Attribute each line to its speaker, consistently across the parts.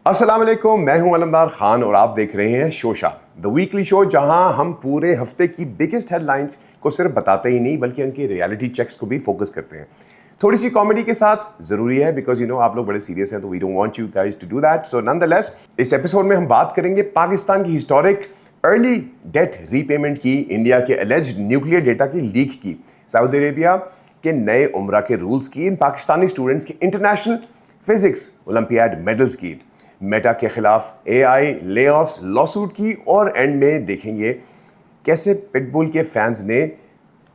Speaker 1: अस्सलाम वालेकुम, मैं हूं अलमदार खान और आप देख रहे हैं शोशा द वीकली शो, जहां हम पूरे हफ्ते की बिगेस्ट हेडलाइंस को सिर्फ बताते ही नहीं बल्कि उनके रियलिटी चेक्स को भी फोकस करते हैं। थोड़ी सी कॉमेडी के साथ जरूरी है बिकॉज आप लोग बड़े सीरियस हैं, तो we don't want you guys to do that. So nonetheless इस एपिसोड में हम बात करेंगे पाकिस्तान की हिस्टोरिक अर्ली डेट रीपेमेंट की, इंडिया के एलिज्ड न्यूक्लियर डेटा की लीक की, सऊदी अरेबिया के नए उम्रा के रूल्स की, इन पाकिस्तानी स्टूडेंट्स के इंटरनेशनल फिजिक्स ओलंपियाड मेडल्स की, मेटा के खिलाफ एआई लेऑफ्स लॉसूट की, और एंड में देखेंगे कैसे पिटबुल के फैंस ने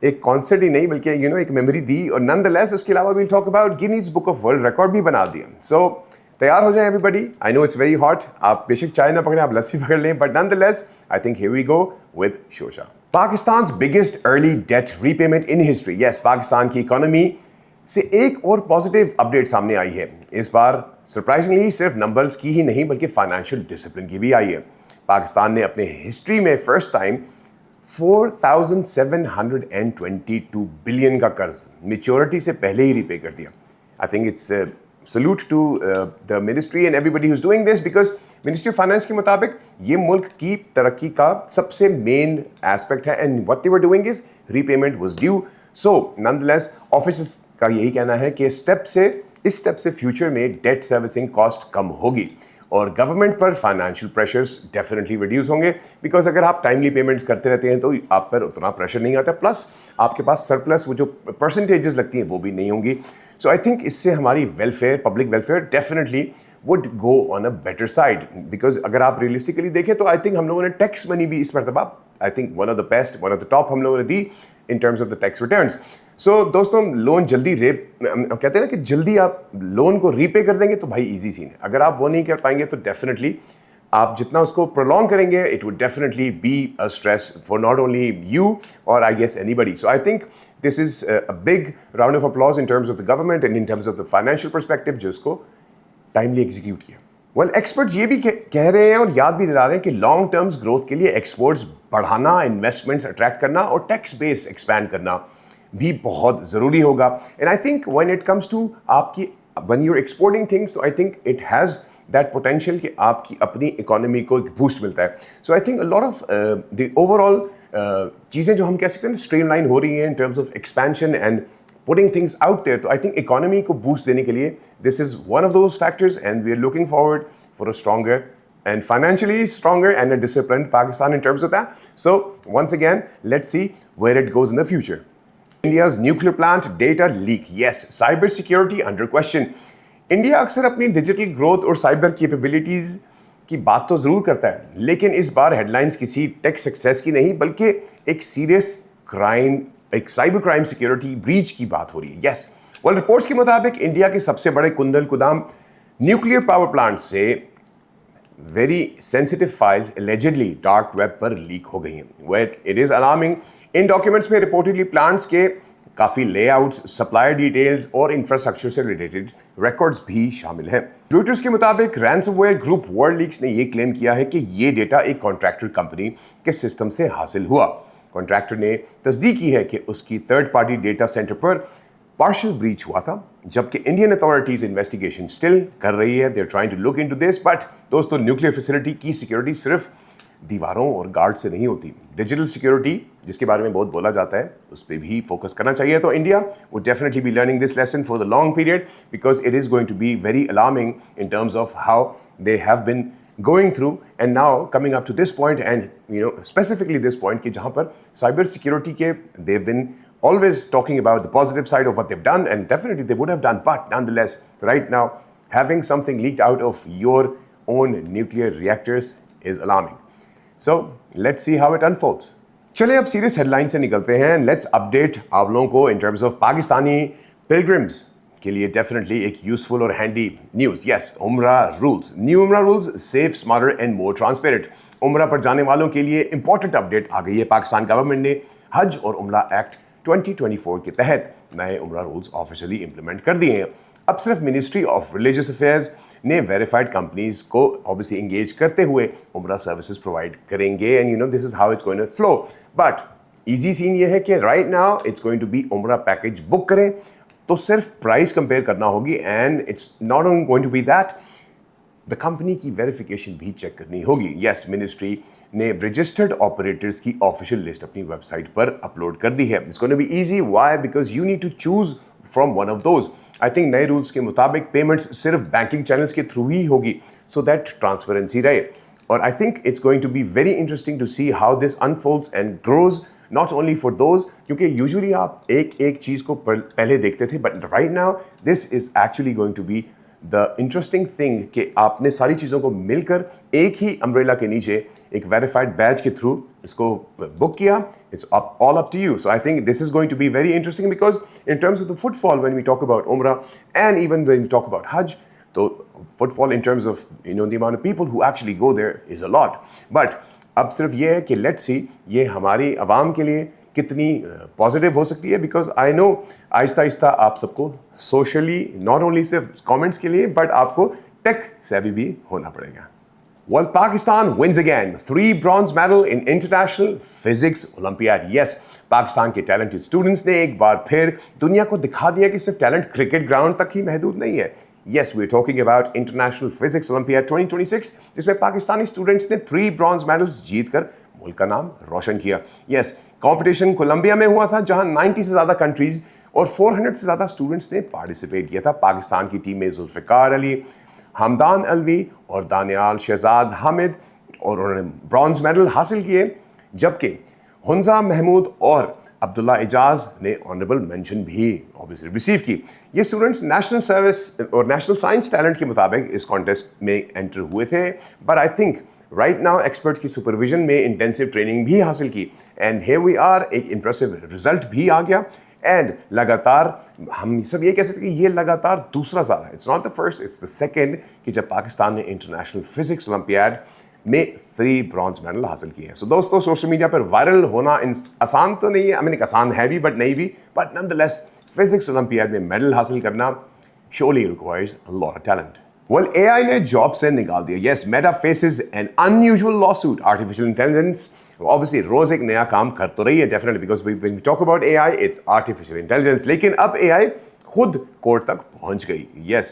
Speaker 1: एक कॉन्सर्ट ही नहीं बल्कि एक मेमोरी दी, और नॉनदलेस उसके अलावा we'll talk about Guinness book of world record भी बना दिया। सो तैयार हो जाए everybody. I know it's very hot, आप बेशक चाय ना पकड़ें, आप लस्सी पकड़ लें, but nonetheless I think here we go with शोशा। Pakistan's biggest early debt repayment in history. Yes, Pakistan की इकोनॉमी से एक और पॉजिटिव अपडेट सामने आई है। इस बार सरप्राइजिंगली सिर्फ नंबर्स की ही नहीं बल्कि फाइनेंशियल डिसिप्लिन की भी आई है। पाकिस्तान ने अपने हिस्ट्री में फर्स्ट टाइम 4,722 बिलियन का कर्ज मेच्योरिटी से पहले ही रीपे कर दिया। I think it's salute to the ministry and everybody who is doing this, because ministry of finance के मुताबिक ये मुल्क की तरक्की का सबसे मेन एस्पेक्ट है, and what they were doing is repayment was due. So nonetheless officers का यही कहना है कि इस स्टेप से फ्यूचर में डेट सर्विसिंग कॉस्ट कम होगी और गवर्नमेंट पर फाइनेंशियल प्रेशर्स डेफिनेटली रिड्यूस होंगे, बिकॉज अगर आप टाइमली पेमेंट्स करते रहते हैं तो आप पर उतना प्रेशर नहीं आता, प्लस आपके पास सरप्लस वो जो परसेंटेजेस लगती हैं वो भी नहीं होंगी। सो आई थिंक इससे हमारी welfare, public welfare definitely would go on a better side, because अगर आप रियलिस्टिकली देखें तो आई थिंक हम लोगों ने टैक्स मनी भी इस मरतबा I think one of the best, one of the top हम लोगों ने दी in terms of the tax returns. So दोस्तों, लोन जल्दी कहते हैं ना कि जल्दी आप लोन को रीपे कर देंगे तो भाई इजी सीन है। अगर आप वो नहीं कर पाएंगे तो डेफिनेटली आप जितना उसको प्रोलॉन्ग करेंगे it would definitely be a stress for not only you और I guess anybody. So I think this is a big round of applause in terms of the government and in terms of the financial perspective जो इसको timely execute किया। Well, experts ये भी कह रहे हैं और याद भी दिला रहे हैं कि लॉन्ग टर्म्स ग्रोथ के लिए एक्सपोर्ट्स बढ़ाना, इन्वेस्टमेंट्स अट्रैक्ट करना और टैक्स बेस एक्सपैंड करना भी बहुत ज़रूरी होगा। And I think when it comes to आपकी when you are exporting things, तो I think it has that potential कि आपकी अपनी इकोनॉमी को एक बूस्ट मिलता है। So I think a lot of the overall चीज़ें जो हम कह सकते हैं स्ट्रीमलाइन हो रही हैं इन terms of expansion and putting things out there, तो I think economy को boost देने के लिए this is one of those factors, and we are looking forward for a stronger and financially stronger and a disciplined Pakistan in terms of that. So once again, let's see where it goes in the future. India's nuclear plant data leak. Yes, cyber security under question. India अक्सर अपनी digital growth और cyber capabilities की बात तो जरूर करता है, लेकिन इस बार हेडलाइंस किसी टेक सक्सेस की नहीं बल्कि एक सीरियस क्राइम, एक साइबर क्राइम सिक्योरिटी ब्रीच की बात हो रही है। यस, वेल, रिपोर्ट्स के मुताबिक इंडिया के सबसे बड़े Kudankulam nuclear power plant से very sensitive files allegedly dark web पर लीक हो गई हैं। Wait it is alarming. इन डॉक्यूमेंट्स में रिपोर्टेडली प्लांट्स के काफ़ी लेआउट्स, सप्लायर डिटेल्स और इंफ्रास्ट्रक्चर से रिलेटेड रिकॉर्ड्स भी शामिल हैं। रॉयटर्स के मुताबिक रैंसमवेयर ग्रुप वर्ल्ड लीक्स ने यह क्लेम किया है कि ये डेटा एक कॉन्ट्रैक्टर कंपनी के सिस्टम से हासिल हुआ। कॉन्ट्रैक्टर ने तस्दीक की है कि उसकी थर्ड पार्टी डेटा सेंटर पर पार्शियल ब्रीच हुआ था, जबकि इंडियन अथॉरिटीज इन्वेस्टिगेशन स्टिल कर रही है। They are trying to look into this, but दोस्तों, न्यूक्लियर फैसिलिटी की सिक्योरिटी सिर्फ दीवारों और गार्ड से नहीं होती। डिजिटल सिक्योरिटी, जिसके बारे में बहुत बोला जाता है, उस पर भी फोकस करना चाहिए। तो India would definitely be learning this lesson for the long period, because it is going to be very alarming in terms of how they have been going through and now coming up to this point, and specifically this point कि जहाँ पर cyber security के they've been always talking about the positive side of what they've done, and definitely they would have done, but nonetheless right now having something leaked out of your own nuclear reactors is alarming. So let's see how it unfolds. चलिए अब serious headline से निकलते हैं। Let's update आप लोगों को इन terms of Pakistani pilgrims के लिए डेफिनेटली एक यूजफुल और हैंडी न्यूज़। यस, उम्रा रूल्स, न्यू उम्रा rules, safe, smarter and more transparent. उम्रा पर जाने वालों के लिए इंपॉर्टेंट अपडेट आ गई है। पाकिस्तान गवर्नमेंट ने हज और उम्रा एक्ट 2024 के तहत नए उम्रा रूल्स ऑफिशियली इंप्लीमेंट कर दिए हैं। अब सिर्फ मिनिस्ट्री ऑफ रिलीजियस अफेयर्स ने वेरीफाइड कंपनीज को ऑब्वियसली एंगेज करते हुए उम्रा सर्विसेज प्रोवाइड करेंगे, and this is how it's going to flow. But easy scene ये है कि right now it's going to be उम्रा पैकेज बुक करें तो सिर्फ प्राइस कंपेयर करना होगी, and it's not only going to be that the company की वेरिफिकेशन भी चेक करनी होगी। यस, मिनिस्ट्री ने रजिस्टर्ड ऑपरेटर्स की ऑफिशियल लिस्ट अपनी वेबसाइट पर अपलोड कर दी है। It's gonna be easy, why? Because you need to choose from one of those. I think नए रूल्स के मुताबिक पेमेंट्स सिर्फ बैंकिंग चैनल्स के थ्रू ही होगी, सो दैट ट्रांसपेरेंसी रहे। और I think it's going to be very interesting to see how this unfolds and grows, not only for those, क्योंकि यूजुअली आप एक एक चीज़ को पहले देखते थे, but right now this is actually going to be the interesting thing कि आपने सारी चीज़ों को मिलकर एक ही अम्ब्रेला के नीचे एक वेरीफाइड बैच के थ्रू इसको बुक किया। It's all up to you. So I think this is going to be very interesting because in terms of the footfall when we talk about Umrah and even when we talk about Hajj, तो footfall in terms of the amount of people who actually go there is a lot. But अब सिर्फ ये है कि let's see ये हमारी आवाम के लिए कितनी पॉजिटिव हो सकती है, because I know Aahista Aahista आप सबको सोशली नॉट ओनली सिर्फ कमेंट्स के लिए बट आपको टेक सेवी भी होना पड़ेगा। Well, Pakistan wins again. 3 bronze medal in International Physics Olympiad. Yes, Pakistan के टैलेंटेड स्टूडेंट्स ने एक बार फिर दुनिया को दिखा दिया कि सिर्फ टैलेंट क्रिकेट ग्राउंड तक ही महदूद नहीं है। Yes, we're talking about International Physics Olympiad 2026, जिसमें पाकिस्तानी स्टूडेंट्स ने 3 ब्रॉन्ज मेडल्स जीतकर मुल्क का नाम रोशन किया। Yes, कंपटीशन कोलंबिया में हुआ था, जहां 90 से ज़्यादा कंट्रीज और 400 से ज़्यादा स्टूडेंट्स ने पार्टिसिपेट किया था। पाकिस्तान की टीम में जुल्फ़िकार अली, हमदान अलवी और दानियाल शहजाद हामिद, और उन्होंने ब्रॉन्ज मेडल हासिल किए, जबकि हुंजा महमूद और अब्दुल्ला एजाज ने ऑनरेबल मेंशन भी ऑब्वियसली रिसीव की। ये स्टूडेंट्स नेशनल सर्विस और नेशनल साइंस टैलेंट के मुताबिक इस कॉन्टेस्ट में एंटर हुए थे, but I think right now expert की सुपरविजन में इंटेंसिव ट्रेनिंग भी हासिल की, एंड हियर वी आर, एक इंप्रेसिव रिजल्ट भी आ गया। एंड लगातार हम सब ये कह सकते हैं कि ये लगातार दूसरा साल है, it's not the first, it's the second, कि जब पाकिस्तान ने इंटरनेशनल फिजिक्स ओलंपियाड में 3 ब्रॉन्ज मेडल हासिल किए हैं। सो दोस्तों, सोशल मीडिया पर वायरल होना आसान तो नहीं है, आई मीन आसान है भी बट नहीं भी, बट नॉनदलेस फिजिक्स ओलंपियाड में मेडल हासिल करना surely requires a lot of talent. Well, AI ने जॉब से निकाल दिया। Yes, Meta faces an unusual lawsuit. Artificial intelligence obviously रोज एक नया काम कर तो रही है, definitely, because when we talk about AI, it's artificial intelligence. लेकिन अब AI खुद कोर्ट तक पहुंच गई। Yes,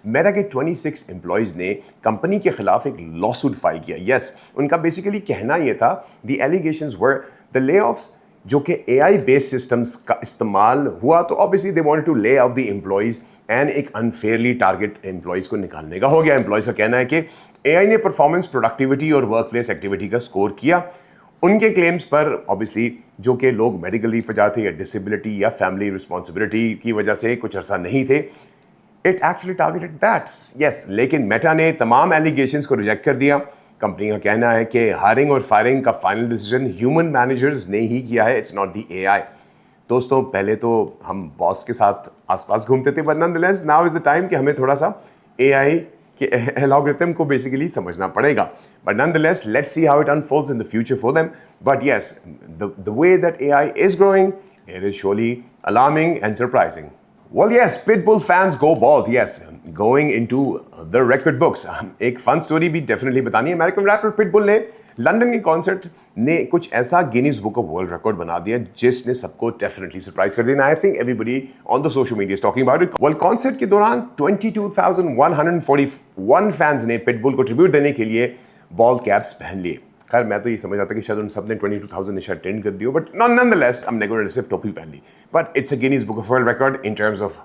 Speaker 1: मेटा के 26 एम्प्लॉयज ने कंपनी के खिलाफ एक लॉसूट फाइल किया। Yes, उनका बेसिकली कहना यह था, the allegations were the layoffs जो कि AI बेस्ड सिस्टम्स का इस्तेमाल हुआ, तो obviously they wanted to lay off the employees and एक अनफेयरली टारगेट एम्प्लॉयज को निकालने का हो गया। एम्प्लॉयज का कहना है कि AI ने परफॉर्मेंस, प्रोडक्टिविटी और वर्क प्लेस एक्टिविटी का स्कोर किया। उनके क्लेम्स पर ऑब्वियसली जो कि लोग मेडिकल लीव पर जाते या डिसेबिलिटी या फैमिली रिस्पॉन्सिबिलिटी की वजह से कुछ अर्सा नहीं थे, it actually targeted that's. Yes, लेकिन मेटा ने तमाम एलिगेशंस को रिजेक्ट कर दिया। कंपनी का कहना है कि हायरिंग और फायरिंग का फाइनल डिसीजन ह्यूमन मैनेजर्स ने ही किया है, इट्स नॉट दी AI। दोस्तों, पहले तो हम बॉस के साथ आसपास घूमते थे, but nonetheless now is the time कि हमें थोड़ा सा AI के एल्गोरिथम को बेसिकली समझना पड़ेगा। But nonetheless let's see how it unfolds in the future for them. But yes, the way that AI is growing, it is surely alarming and surprising. Well, yes, Pitbull fans go bald. Yes, going into the record books. एक fun story भी definitely बतानी है। American wrapper pitbull ने London के concert ने कुछ ऐसा Guinness book of world record बना दिया जिसने सबको डेफिनेटली सरप्राइज कर दिया। I think everybody on the social media is talking about it. Well, concert के दौरान 22,141 फैंस ने पिटबुल को ट्रिब्यूट देने के लिए बॉल्ड कैप्स पहन लिए। खैर, मैं तो ये समझ आता कि शायद उन सब ने 22,000 ने शायद अटेंड कर दिया, बट नॉनदलेस हमने को सिर्फ टोपी पहन ली। But it's a Guinness book of world record in terms of,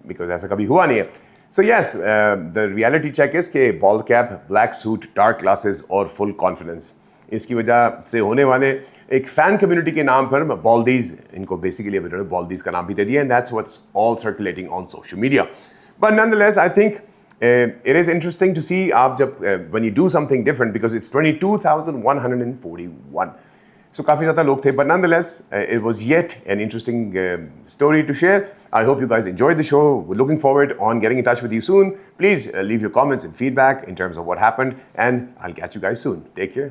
Speaker 1: because ऐसा कभी हुआ नहीं है। So yes, the reality check is के bold cap, black suit, dark glasses और फुल कॉन्फिडेंस, इसकी वजह से होने वाले एक फैन कम्युनिटी के नाम पर बॉल्डीज, इनको बेसिकली बॉल्डीज का नाम भी दे दिया, and that's what's all circulating on social media. But nonetheless I think it is interesting to see आप जब when you do something different, because it's 22,141, so काफ़ी ज़्यादा लोग थे, but nonetheless it was yet an interesting story to share. I hope you guys enjoyed the show. We're looking forward on getting in touch with you soon. Please leave your comments and feedback in terms of what happened, and I'll catch you guys soon. Take care.